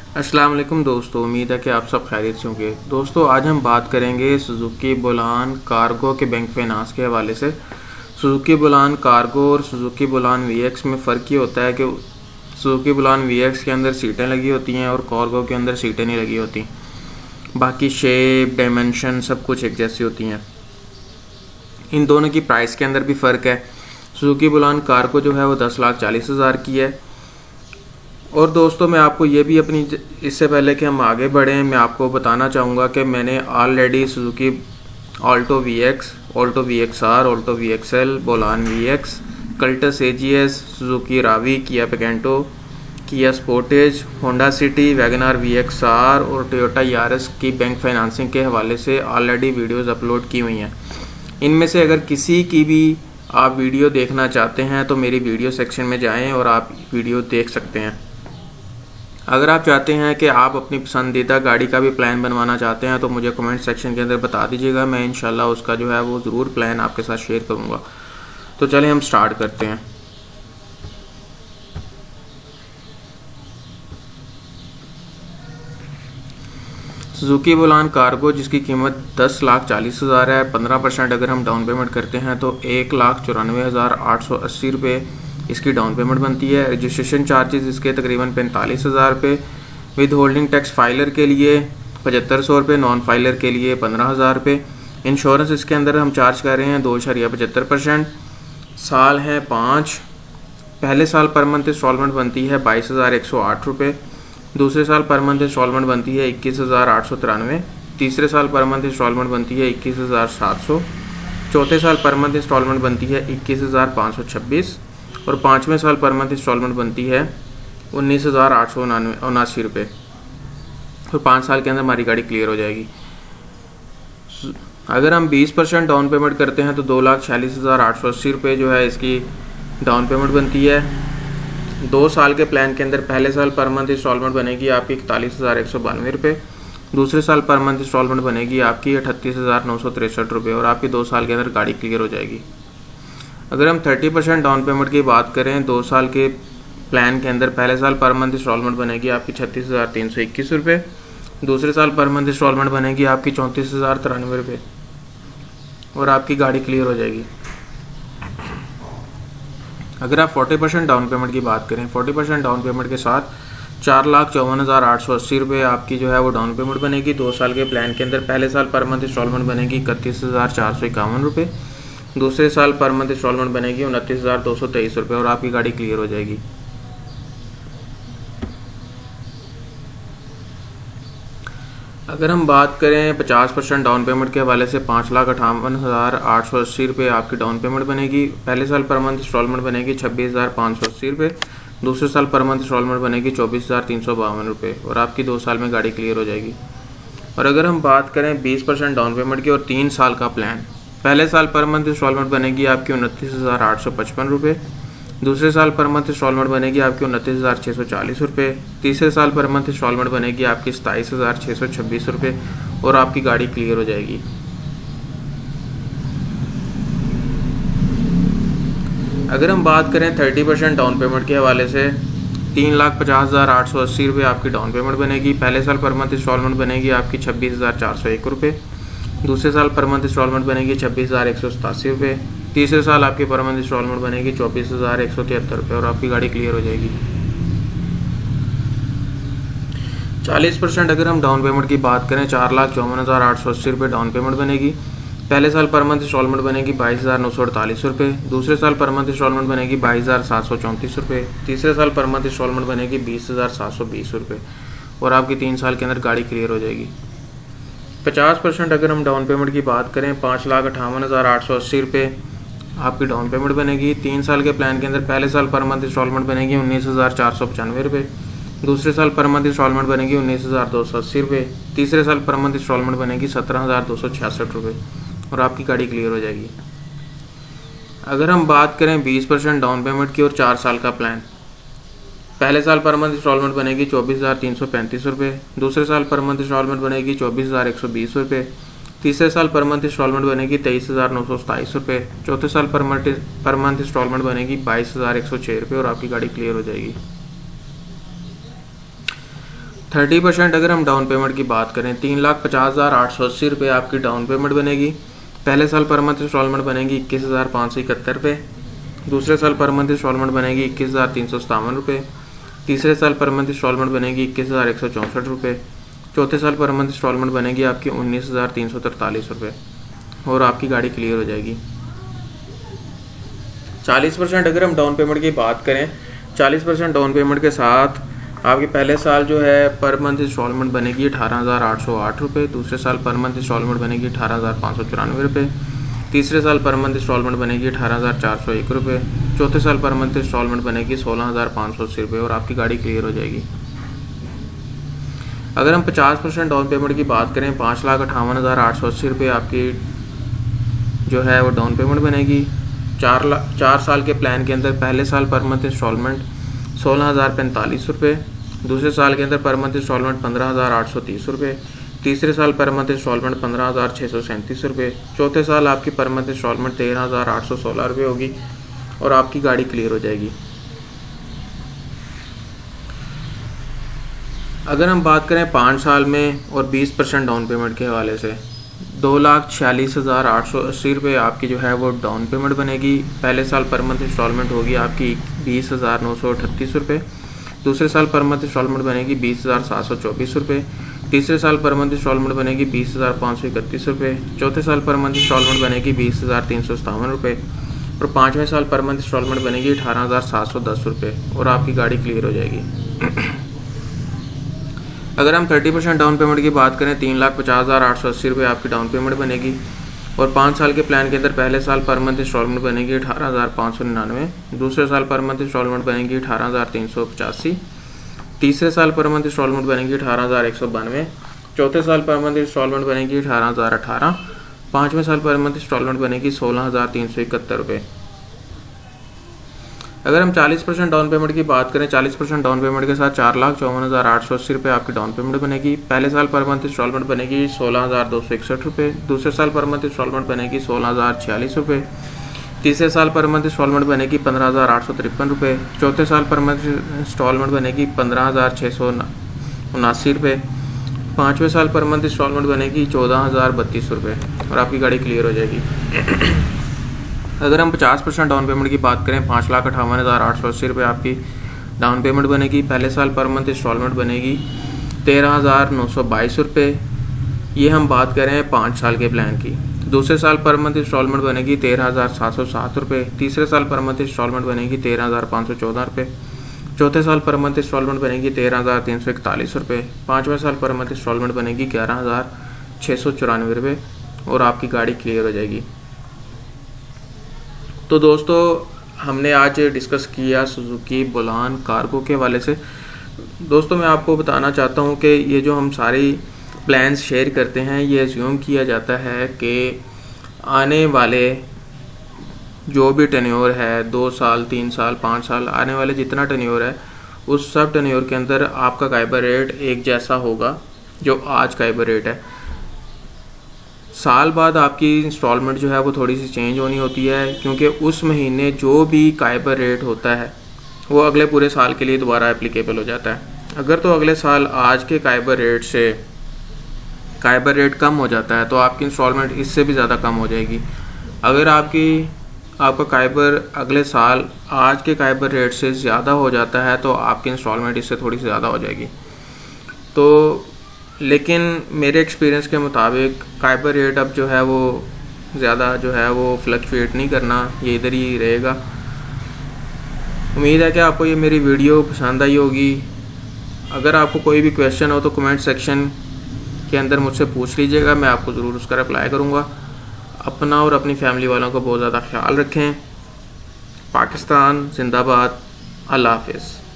अस्सलाम वालेकुम दोस्तों, उम्मीद है कि आप सब खैरियत से होंगे। दोस्तों, आज हम बात करेंगे सुजुकी बुलान कार्गो के बैंक फाइनेंस के हवाले से। सुजुकी बुलान कार्गो और सुजुकी बुलान वीएक्स में फ़र्क ये होता है कि सुजुकी बुलान वीएक्स के अंदर सीटें लगी होती हैं और कार्गो के अंदर सीटें नहीं लगी होती। बाकी शेप, डायमेंशन सब कुछ एक जैसी होती हैं। इन दोनों की प्राइस के अंदर भी फ़र्क है। सुजुकी बुलान कार्गो जो है वो 10,40,000 की है। और दोस्तों, मैं आपको ये भी इससे पहले कि हम आगे बढ़ें, मैं आपको बताना चाहूँगा कि मैंने already Suzuki Alto VX, Alto VXR, Alto VXL, Bolan VX, Cultus AGS, Suzuki Ravi, Kia Picanto, Kia Sportage, Honda City, Wagon R VXR और टोयोटा यारिस की बैंक फाइनेंसिंग के हवाले से ऑलरेडी वीडियोस अपलोड की हुई हैं। इनमें से अगर किसी की भी आप वीडियो देखना चाहते हैं तो मेरी वीडियो सेक्शन में जाएं और आप वीडियो देख सकते हैं। अगर आप चाहते हैं कि आप अपनी पसंदीदा गाड़ी का भी प्लान बनवाना चाहते हैं तो मुझे कमेंट सेक्शन के अंदर बता दीजिएगा। मैं इंशाल्लाह उसका जो है वो ज़रूर प्लान आपके साथ शेयर करूँगा। तो चलें हम स्टार्ट करते हैं। सुजुकी बुलान कार्गो जिसकी कीमत 10,40,000 है। 15% अगर हम डाउन पेमेंट करते हैं तो 1,94,880 रुपये इसकी डाउन पेमेंट बनती है। रजिस्ट्रेशन चार्जेस इसके तकरीबन 45,000 रुपये। विद होल्डिंग टैक्स फाइलर के लिए 7,500 रुपये, नॉन फाइलर के लिए 15,000 रुपये। इंश्योरेंस इसके अंदर हम चार्ज कर रहे हैं 2.75%। साल हैं 5। पहले साल पर मंथ इंस्टॉलमेंट बनती है 22,108 रुपये। दूसरे साल पर मंथ इंस्टॉलमेंट बनती है 21,893। तीसरे साल पर मंथ इंस्टॉलमेंट बनती है 21,700। चौथे साल पर मंथ इंस्टॉलमेंट बनती है 21,526 और पाँचवें साल पर मंथ इंस्टॉलमेंट बनती है 19,879 रुपये। तो 5 साल के अंदर हमारी गाड़ी क्लियर हो जाएगी। अगर हम 20% डाउन पेमेंट करते हैं तो 2,46,880 रुपये जो है इसकी डाउन पेमेंट बनती है। 2 साल के प्लान के अंदर पहले साल पर मंथ इंस्टॉलमेंट बनेगी आपकी 41,192 रुपये। दूसरे साल पर मंथ इंस्टॉलमेंट बनेगी आपकी 38,963 रुपये और आपकी 2 साल के अंदर गाड़ी क्लियर हो जाएगी। अगर हम 30% डाउन पेमेंट की बात करें 2 साल के प्लान के अंदर पहले साल पर मंथ इंस्टॉलमेंट बनेगी आपकी 36,321 रुपये। दूसरे साल पर मंथ इंस्टॉलमेंट बनेगी आपकी 34,093 रुपये और आपकी गाड़ी क्लियर हो जाएगी। अगर आप 40% डाउन पेमेंट की बात करें, 40% डाउन पेमेंट के साथ 4,54,880 रुपये आपकी जो है वो डाउन पेमेंट बनेगी। 2 साल के प्लान के अंदर पहले साल पर मंथ इंस्टॉलमेंट बनेगी 31,451 रुपये। दूसरे साल पर मंथ इंस्टॉलमेंट बनेगी 29,223 रुपये और आपकी गाड़ी क्लियर हो जाएगी। अगर हम बात करें 50% डाउन पेमेंट के हवाले से 5,58,880 रुपये आपकी डाउन पेमेंट बनेगी। पहले साल पर मंथ इंस्टॉलमेंट बनेगी 26,580 रुपये। दूसरे साल पर मंथ इंस्टॉलमेंट बनेगी 24,352 रुपये और आपकी 2 साल में गाड़ी क्लियर हो जाएगी। और अगर हम बात करें 20% डाउन पेमेंट की और 3 साल का प्लान, पहले साल पर मंथ इंस्टॉलमेंट बनेगी आपकी 29,855 रुपये। दूसरे साल पर मंथ इंस्टॉलमेंट बनेगी आपकी 29,640 रुपये। तीसरे साल पर मंथ इंस्टॉलमेंट बनेगी आपकी 27,626 रुपये और आपकी गाड़ी क्लियर हो जाएगी। अगर हम बात करें 30% डाउन पेमेंट के हवाले से 3,50,880 रुपये आपकी डाउन पेमेंट बनेगी। पहले साल पर मंथ इंस्टॉलमेंट बनेगी आपकी 26,401 रुपये। दूसरे साल पर मंथ इंस्टॉलमेंट बनेगी 26,187 रुपये। तीसरे साल आपकी पर मंथ इंस्टॉलमेंट बनेगी 24,173 रुपये और आपकी गाड़ी क्लियर हो जाएगी। 40% अगर हम डाउन पेमेंट की बात करें 4,54,880 रुपये डाउन पेमेंट बनेगी। पहले साल पर मंथ इंस्टॉलमेंट बनेगी 22,948 रुपये। दूसरे साल पर मंथ इंस्टॉलमेंट बनेगी 22,734 रुपये। तीसरे साल पर मंथ इंस्टॉलमेंट बनेगी 20,720 रुपये और आपकी 3 साल के अंदर गाड़ी क्लियर हो जाएगी। 50% अगर हम डाउन पेमेंट की बात करें 5,58,880 रुपये आपकी डाउन पेमेंट बनेगी। 3 साल के प्लान के अंदर पहले साल पर मंथ इंस्टॉलमेंट बनेगी 19,495 रुपये। दूसरे साल पर मंथ इंस्टॉलमेंट बनेगी 19,280 रुपये। तीसरे साल पर मंथ इंस्टॉलमेंट बनेगी 17,266 रुपये और आपकी गाड़ी क्लियर हो जाएगी। अगर हम बात करें 20% डाउन पेमेंट की और 4 साल का प्लान, पहले साल पर मंथ इंस्टॉलमेंट बनेगी 24,335 रुपये। दूसरे साल पर मंथ इंस्टॉलमेंट बनेगी 24,120 रुपये। तीसरे साल पर मंथ इंस्टॉलमेंट बनेगी 23,927 रुपये। चौथे साल पर मंथ इंस्टॉलमेंट बनेगी 22,106 रुपये और आपकी गाड़ी क्लियर हो जाएगी। 30% अगर हम डाउन पेमेंट की बात करें 3,50,880 रुपये आपकी डाउन पेमेंट बनेगी। पहले साल पर मंथ इंस्टॉलमेंट बनेगी 21,571 रुपये। दूसरे साल पर मंथ इंस्टॉलमेंट बनेगी 21,357 रुपये। तीसरे साल पर मंथ इंस्टॉलमेंट बनेगी 21,164 रुपये। चौथे साल पर मंथ इंस्टॉलमेंट बनेगी आपकी 19,343 रुपये और आपकी गाड़ी क्लियर हो जाएगी। 40% अगर हम डाउन पेमेंट की बात करें 40% डाउन पेमेंट के साथ आपके पहले साल जो है पर मंथ इंस्टॉलमेंट बनेगी 18,808 रुपये। दूसरे साल पर मंथ इंस्टॉलमेंट बनेगी 18,594 रुपये। तीसरे साल पर मंथ इंस्टॉलमेंट बनेगी 18,401 रुपये। चौथे साल पर मंथ इंस्टॉलमेंट बनेगी 16,580 रुपये और आपकी गाड़ी क्लियर हो जाएगी। अगर हम 50% डाउन पेमेंट की बात करें 5,58,880 रुपये आपकी जो है वो डाउन पेमेंट बनेगी। 4 साल के प्लान के अंदर पहले साल पर मंथ इंस्टॉलमेंट 16,045 रुपये। दूसरे साल के अंदर पर मंथ इंस्टॉलमेंट 15,830 रुपये। तीसरे साल पर मंथ इंस्टॉलमेंट 15,637 रुपये। चौथे साल आपकी पर मंथ इंस्टॉलमेंट 13,816 रुपये होगी और आपकी गाड़ी क्लियर हो जाएगी। अगर हम बात करें 5 साल में और 20% डाउन पेमेंट के हवाले से 2,46,880 रुपये आपकी जो है वो डाउन पेमेंट बनेगी। पहले साल पर मंथ इंस्टॉलमेंट होगी आपकी 20,938 रुपये। दूसरे साल पर मंथ इंस्टॉलमेंट बनेगी 20,724 रुपये। तीसरे साल पर मंथ इंस्टॉलमेंट बनेगी 20,531 रुपये। चौथे साल पर मंथ इंस्टॉलमेंट बनेगी 20,357 रुपये और 5वें साल पर मंथ इंस्टॉलमेंट बनेगी 18,710 रुपये और आपकी गाड़ी क्लियर हो जाएगी। अगर हम 30% डाउन पेमेंट की बात करें 3,50,880 रुपये आपकी डाउन पेमेंट बनेगी और 5 साल के प्लान के अंदर पहले साल पर मंथ इंस्टॉलमेंट बनेगी 18,599। दूसरे साल पर मंथ इंस्टॉलमेंट बनेगी 18,385। तीसरे साल पर मंथ इंस्टॉलमेंट बनेगी 18,192। चौथे साल पर मंथ इंस्टॉलमेंट बनेगी 18,018। 5वें साल पर मंथ इंस्टॉलमेंट बनेगी 16,371 रुपये। अगर हम 40% डाउन पेमेंट की बात करें 40% डाउन पेमेंट के साथ 4,54,880 रुपये आपकी डाउन पेमेंट बनेगी। पहले साल पर मंथ इंस्टॉलमेंट बनेगी 16,261 रुपये। दूसरे साल पर मंथ इंस्टॉलमेंट बनेगी 16,046 रुपये। तीसरे साल पर मंथ इंस्टॉलमेंट बनेगी 15,853 रुपये। चौथे साल पर मंथ इंस्टॉलमेंट बनेगी 15,679 रुपये। 5वें साल पर मंथ इंस्टॉलमेंट बनेगी 14,032 रुपये और आपकी गाड़ी क्लियर हो जाएगी। अगर हम 50% डाउन पेमेंट की बात करें 5,58,880 रुपये आपकी डाउन पेमेंट बनेगी। पहले साल पर मंथ इंस्टॉलमेंट बनेगी 13,922 रुपये। ये हम बात कर रहे हैं 5 साल के प्लान की। दूसरे साल पर मंथ इंस्टॉलमेंट बनेगी 13,707 रुपये। तीसरे साल पर मंथ इंस्टॉलमेंट बनेगी 13,514 रुपये। चौथे साल पर मंथ इंस्टॉलमेंट बनेगी 13,341 रुपये। 5वें साल पर मंथ इंस्टॉलमेंट बनेगी 11,694 रुपये और आपकी गाड़ी क्लियर हो जाएगी। तो दोस्तों हमने आज डिस्कस किया सुजुकी बोलान कार्गो के हवाले से। दोस्तों मैं आपको बताना चाहता हूँ कि ये जो हम सारी प्लान्स शेयर करते हैं ये अज्यूम किया जाता है कि आने वाले जो भी टेन्योर है 2 साल 3 साल 5 साल आने वाले जितना टेन्योर है उस सब टेन्योर के अंदर आपका काइबर रेट एक जैसा होगा जो आज काइबर रेट है। साल बाद आपकी इंस्टॉलमेंट जो है वो थोड़ी सी चेंज होनी होती है क्योंकि उस महीने जो भी काइबर रेट होता है वो अगले पूरे साल के लिए दोबारा एप्लीकेबल हो जाता है। अगर तो अगले साल आज के काइबर रेट से काइबर रेट कम हो जाता है तो आपकी इंस्टॉलमेंट इससे भी ज़्यादा कम हो जाएगी। अगर आपका काइबर अगले साल आज के काइबर रेट से ज़्यादा हो जाता है तो आपकी इंस्टॉलमेंट इससे थोड़ी सी ज़्यादा हो जाएगी। तो लेकिन मेरे एक्सपीरियंस के मुताबिक काइबर रेट अब जो है वो ज़्यादा जो है वो फ्लक्चुएट नहीं करना, ये इधर ही रहेगा। उम्मीद है कि आपको ये मेरी वीडियो पसंद आई होगी। अगर आपको कोई भी क्वेश्चन हो तो कमेंट सेक्शन के अंदर मुझसे पूछ लीजिएगा, मैं आपको ज़रूर उसका रिप्लाई करूँगा। अपना और अपनी फैमिली वालों का बहुत ज़्यादा ख्याल रखें। पाकिस्तान जिंदाबाद। अल्लाह हाफ़िज़।